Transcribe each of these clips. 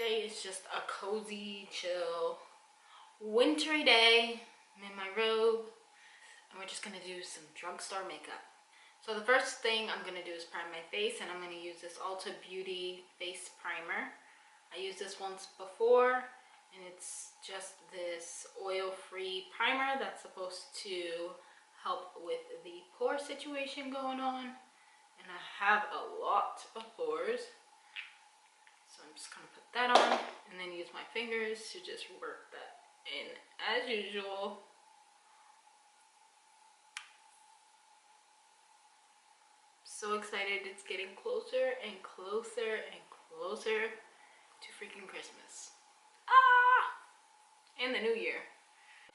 Today is just a cozy, chill, wintry day. I'm in my robe and we're just gonna do some drugstore makeup. So the first thing I'm gonna do is prime my face, and I'm gonna use this Ulta Beauty face primer. I used this once before, and it's just this oil-free primer that's supposed to help with the pore situation going on. And I have a lot of pores. So I'm just gonna put that on and then use my fingers to just work that in as usual. So excited, it's getting closer and closer and closer to freaking Christmas. And the new year.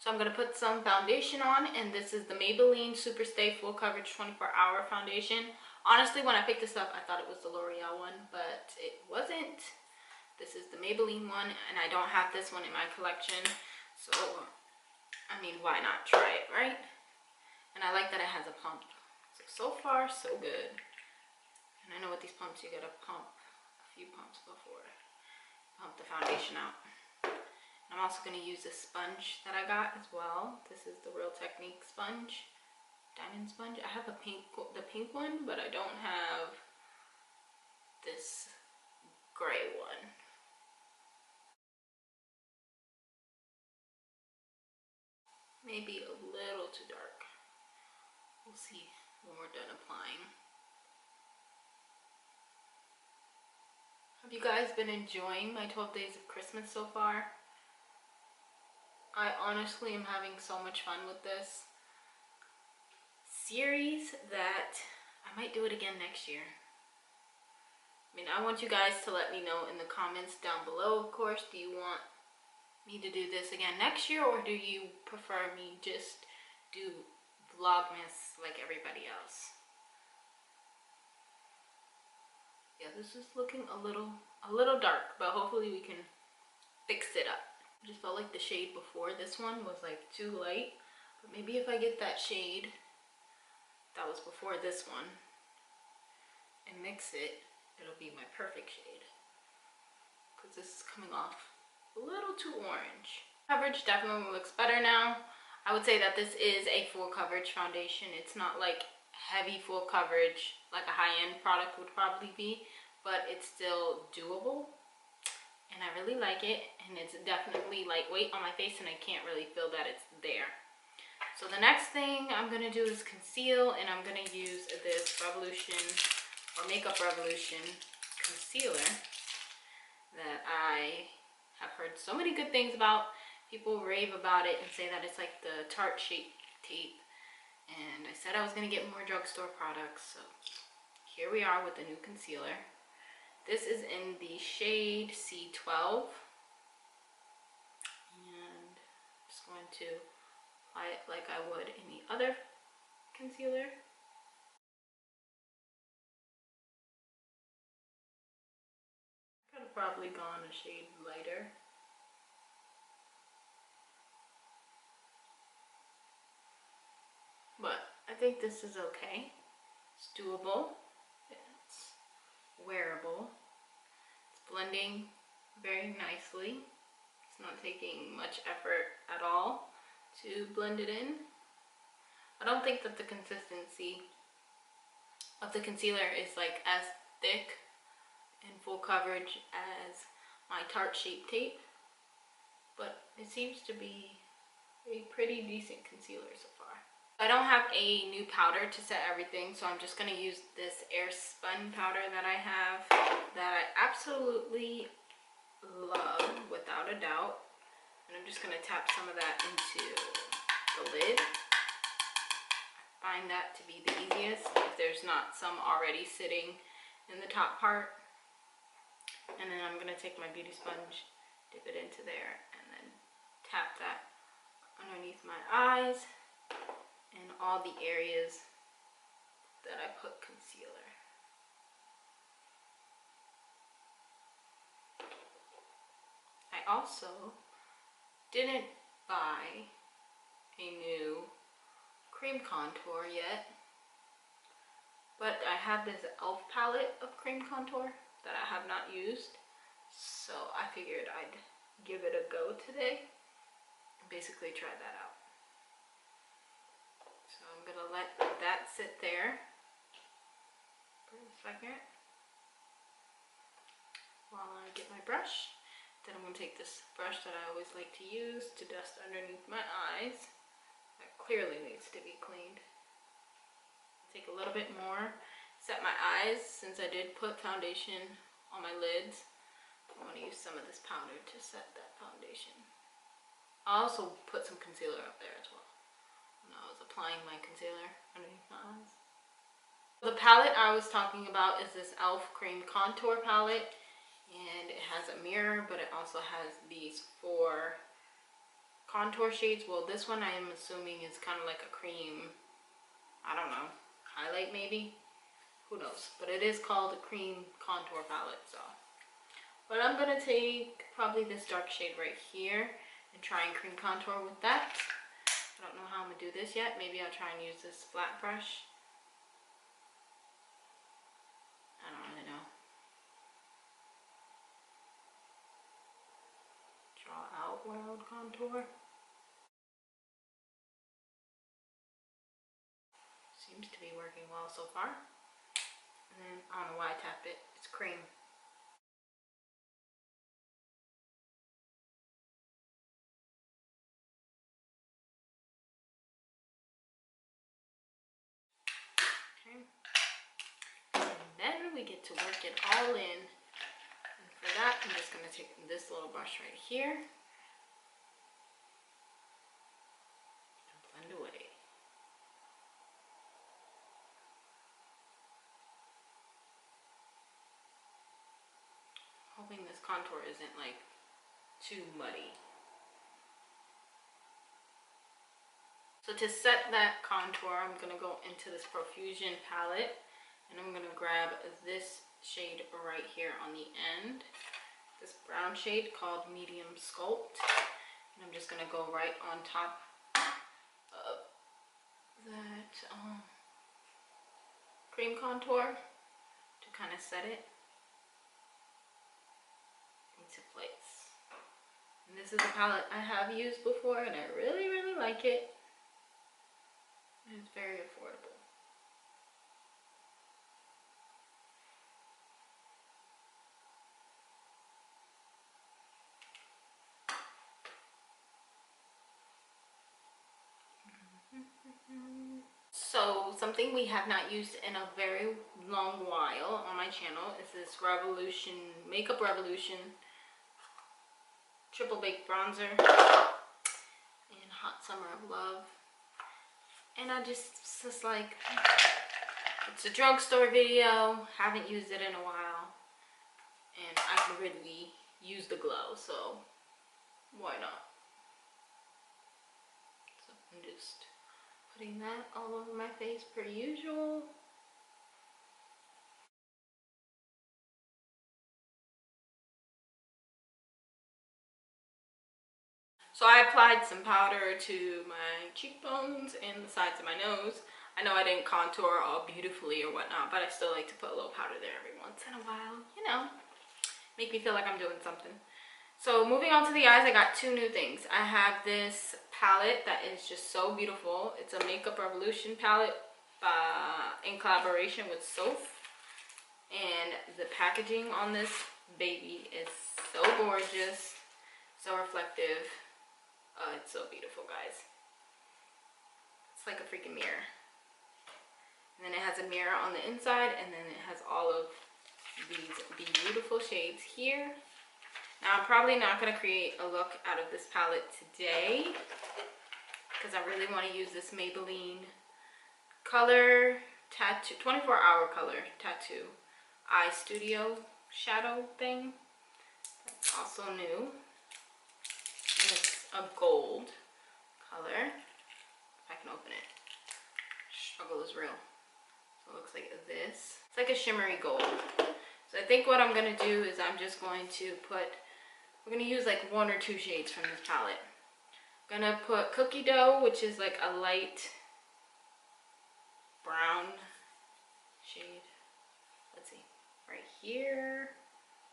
So I'm gonna put some foundation on, and this is the Maybelline Super Stay Full Coverage 24-Hour Foundation. Honestly, when I picked this up, I thought it was the L'Oreal one, but it wasn't. This is the Maybelline one, and I don't have this one in my collection. So, I mean, why not try it, right? And I like that it has a pump. So far, so good. And I know with these pumps, you gotta pump a few pumps before pump the foundation out. And I'm also gonna use this sponge that I got as well. This is the Real Technique sponge, diamond sponge. I have the pink one, but I don't have this gray one. Maybe a little too dark. We'll see when we're done applying. Have you guys been enjoying my 12 days of Christmas so far? I honestly am having so much fun with this series that I might do it again next year. I mean, I want you guys to let me know in the comments down below, of course. Do you want me to do this again next year, or do you prefer me just do Vlogmas like everybody else? Yeah, this is looking a little dark, but hopefully we can fix it up. I just felt like the shade before this one was like too light, but maybe if I get that shade that was before this one and mix it, it'll be my perfect shade, because this is coming off a little too orange. Coverage definitely looks better now. I would say that this is a full coverage foundation. It's not like heavy full coverage like a high-end product would probably be, but it's still doable, and I really like it. And it's definitely lightweight on my face, and I can't really feel that it's there. So the next thing I'm gonna do is conceal, and I'm gonna use this Revolution or Makeup Revolution concealer that I have heard so many good things about. People rave about it and say that it's like the Tarte Shape Tape. And I said I was gonna get more drugstore products, so here we are with the new concealer. This is in the shade C12. And I'm just going to apply it like I would any other concealer. Could have probably gone a shade lighter. But I think this is okay. It's doable. It's wearable. It's blending very nicely. It's not taking much effort at all to blend it in. I don't think that the consistency of the concealer is like as thick and full coverage as my Tarte Shape Tape, but it seems to be a pretty decent concealer so far. I don't have a new powder to set everything, so I'm just going to use this Air Spun powder that I have, that I absolutely love without a doubt. And I'm just going to tap some of that into the lid. I find that to be the easiest if there's not some already sitting in the top part. And then I'm going to take my beauty sponge, dip it into there, and then tap that underneath my eyes and all the areas that I put concealer. I also didn't buy a new cream contour yet, but I have this e.l.f. palette of cream contour that I have not used, So I figured I'd give it a go today and basically try that out. So I'm gonna let that sit there for a second while I get my brush. Then I'm gonna take this brush that I always like to use to dust underneath my eyes. That clearly needs to be cleaned. Take a little bit more, set my eyes. Since I did put foundation on my lids, I want to use some of this powder to set that foundation. I also put some concealer up there as well when I was applying my concealer underneath my eyes. The palette I was talking about is this e.l.f. Cream Contour Palette, and it has a mirror, but it also has these 4 contour shades. Well, this one I am assuming is kind of like a cream, I don't know, highlight maybe, who knows, but it is called a cream contour palette. So but I'm gonna take probably this dark shade right here and try and cream contour with that. I don't know how I'm gonna do this yet. Maybe I'll try and use this flat brush. I don't really know. Draw out where I would contour. Seems to be working well so far. And then I don't know why I tapped it. It's cream. Okay. And then we get to work it all in. And for that, I'm just gonna take this little brush right here and blend away. Hoping this contour isn't like too muddy. So to set that contour, I'm gonna go into this Profusion palette and I'm gonna grab this shade right here on the end, this brown shade called Medium Sculpt, and I'm just gonna go right on top of that cream contour to kind of set it into place. And this is a palette I have used before and I really, really like it. And it's very affordable. So something we have not used in a very long while on my channel is this Revolution, Makeup Revolution Triple Baked Bronzer in Hot Summer of Love. And I just like, it's a drugstore video, haven't used it in a while, and I can really use the glow, so why not? So I'm just putting that all over my face per usual. So I applied some powder to my cheekbones and the sides of my nose. I know I didn't contour all beautifully or whatnot, but I still like to put a little powder there every once in a while, you know, make me feel like I'm doing something. So moving on to the eyes, I got 2 new things. I have this palette that is just so beautiful. It's a Makeup Revolution palette in collaboration with Soph. And the packaging on this baby is so gorgeous, so reflective. It's so beautiful, guys. It's like a freaking mirror. And then it has a mirror on the inside, and then it has all of these beautiful shades here. Now I'm probably not going to create a look out of this palette today because I really want to use this Maybelline color tattoo, 24-hour color tattoo eye studio shadow thing. That's also new. And it's a gold color. If I can open it. Struggle is real. So it looks like this. It's like a shimmery gold. So I think what I'm going to do is I'm just going to put, we're going to use like 1 or 2 shades from this palette. I'm going to put Cookie Dough, which is like a light brown shade. Let's see. Right here.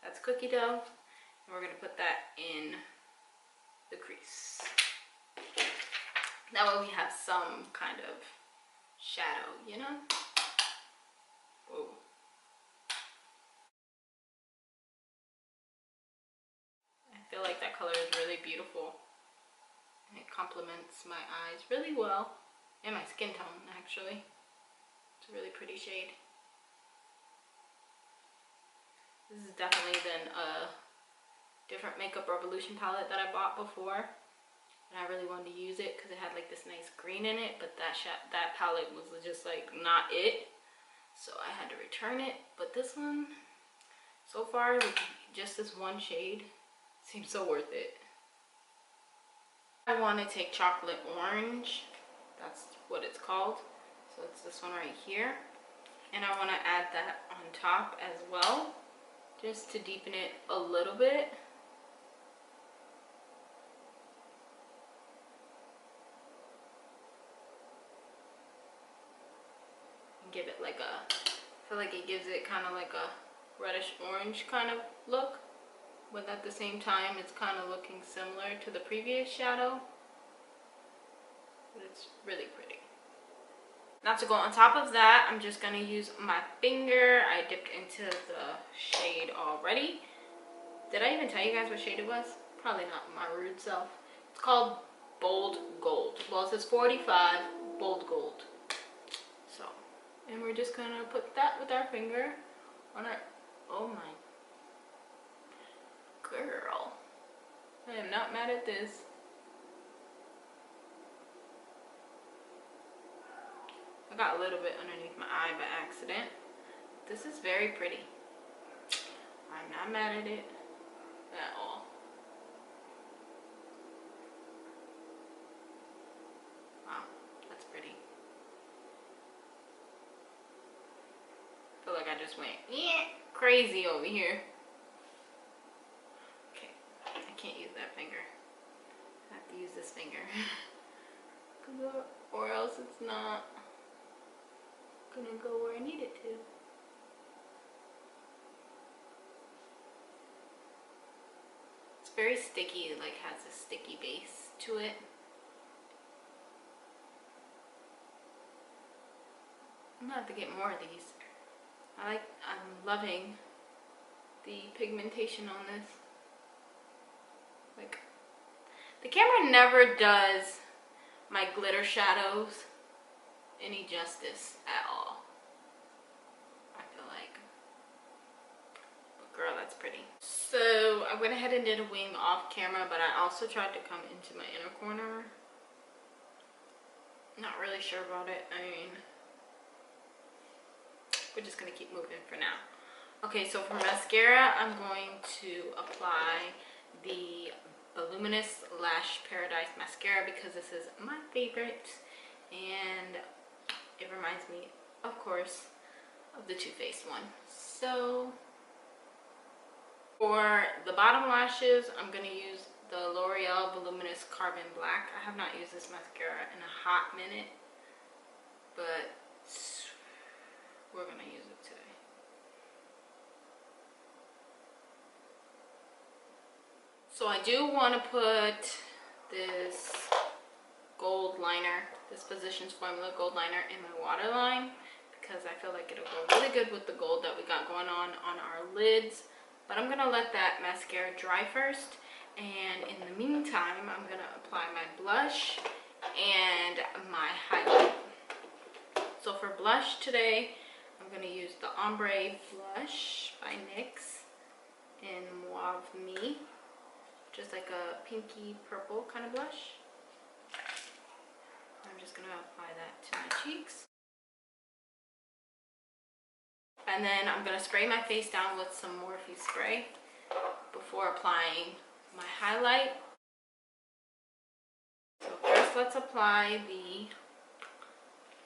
That's Cookie Dough. And we're gonna put that in the crease. That way we have some kind of shadow, you know? Whoa. I feel like that color is really beautiful. And it complements my eyes really well. And my skin tone, actually. It's a really pretty shade. This is definitely then a different Makeup Revolution palette that I bought before. And I really wanted to use it because it had like this nice green in it. But that palette was just like not it. So I had to return it. But this one, so far, with just this one shade, seems so worth it. I want to take Chocolate Orange. That's what it's called. So it's this one right here. And I want to add that on top as well, just to deepen it a little bit. And give it like a, I feel like it gives it kind of like a reddish orange kind of look. But at the same time, it's kind of looking similar to the previous shadow. But it's really pretty. Now to go on top of that, I'm just going to use my finger. I dipped into the shade already. Did I even tell you guys what shade it was? Probably not, my rude self. It's called Bold Gold. Well, it says 45 Bold Gold. So, and we're just going to put that with our finger on our, oh my girl. I am not mad at this. I got a little bit underneath my eye by accident. This is very pretty. I'm not mad at it at all. Wow, that's pretty. I feel like I just went crazy over here. Okay, I can't use that finger. I have to use this finger. Or else it's not gonna go where I need it to. It's very sticky, it like has a sticky base to it. I'm gonna have to get more of these. I'm loving the pigmentation on this. Like, the camera never does my glitter shadows any justice at all, I feel like. But girl, that's pretty. So I went ahead and did a wing off camera, but I also tried to come into my inner corner. Not really sure about it. I mean, we're just gonna keep moving for now. Okay, so for mascara, I'm going to apply the Voluminous Lash Paradise mascara because this is my favorite, and it reminds me, of course, of the Too Faced one. So for the bottom lashes, I'm going to use the L'Oreal Voluminous Carbon Black. I have not used this mascara in a hot minute, but we're going to use it today. So I do want to put this gold liner, this Physicians Formula gold liner in my waterline because I feel like it'll go really good with the gold that we got going on our lids. But I'm going to let that mascara dry first, and in the meantime I'm going to apply my blush and my highlight. So for blush today, I'm going to use the Ombre Blush by NYX in Mauve Me, just like a pinky purple kind of blush. I'm just going to apply that to my cheeks. And then I'm going to spray my face down with some Morphe spray before applying my highlight. So first let's apply the,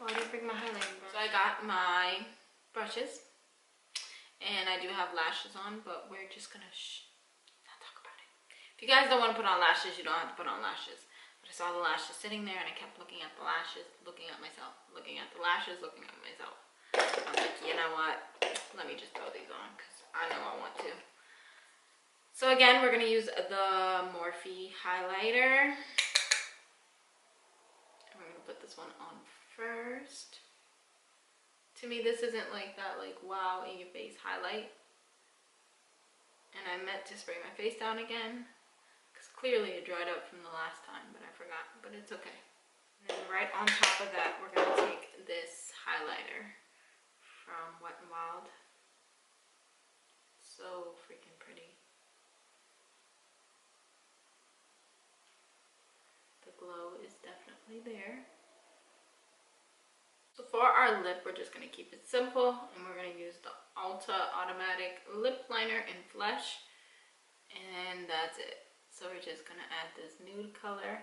oh, I didn't bring my highlighting brush. So I got my brushes, and I do have lashes on, but we're just going to not talk about it. If you guys don't want to put on lashes, you don't have to put on lashes. But I saw the lashes sitting there, and I kept looking at the lashes, looking at myself, looking at the lashes, looking at myself. I was like, you know what? Let me just throw these on because I know I want to. So again, we're gonna use the Morphe highlighter. And we're gonna put this one on first. To me, this isn't like that wow in your face highlight. And I meant to spray my face down again, because clearly it dried up from the last time, but I forgot, but it's okay. And then right on top of that, we're gonna take this highlighter from Wet n Wild. So freaking pretty. The glow is definitely there. So for our lip, we're just gonna keep it simple, and we're gonna use the Ulta Automatic Lip Liner in Flesh, and that's it. So we're just gonna add this nude color.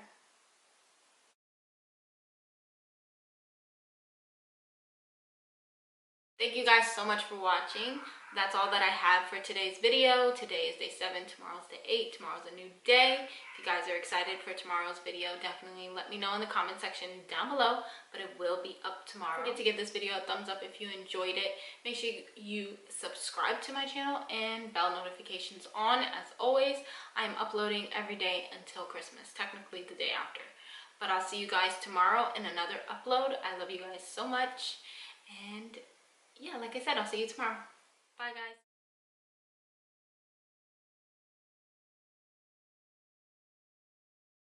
Thank you guys so much for watching. That's all that I have for today's video. Today is day 7, tomorrow's day 8, tomorrow's a new day. If you guys are excited for tomorrow's video, definitely let me know in the comment section down below, but it will be up tomorrow. Don't forget to give this video a thumbs up if you enjoyed it. Make sure you subscribe to my channel and bell notifications on. As always, I am uploading every day until Christmas, technically the day after. But I'll see you guys tomorrow in another upload. I love you guys so much, and yeah, like I said, I'll see you tomorrow. Bye, guys.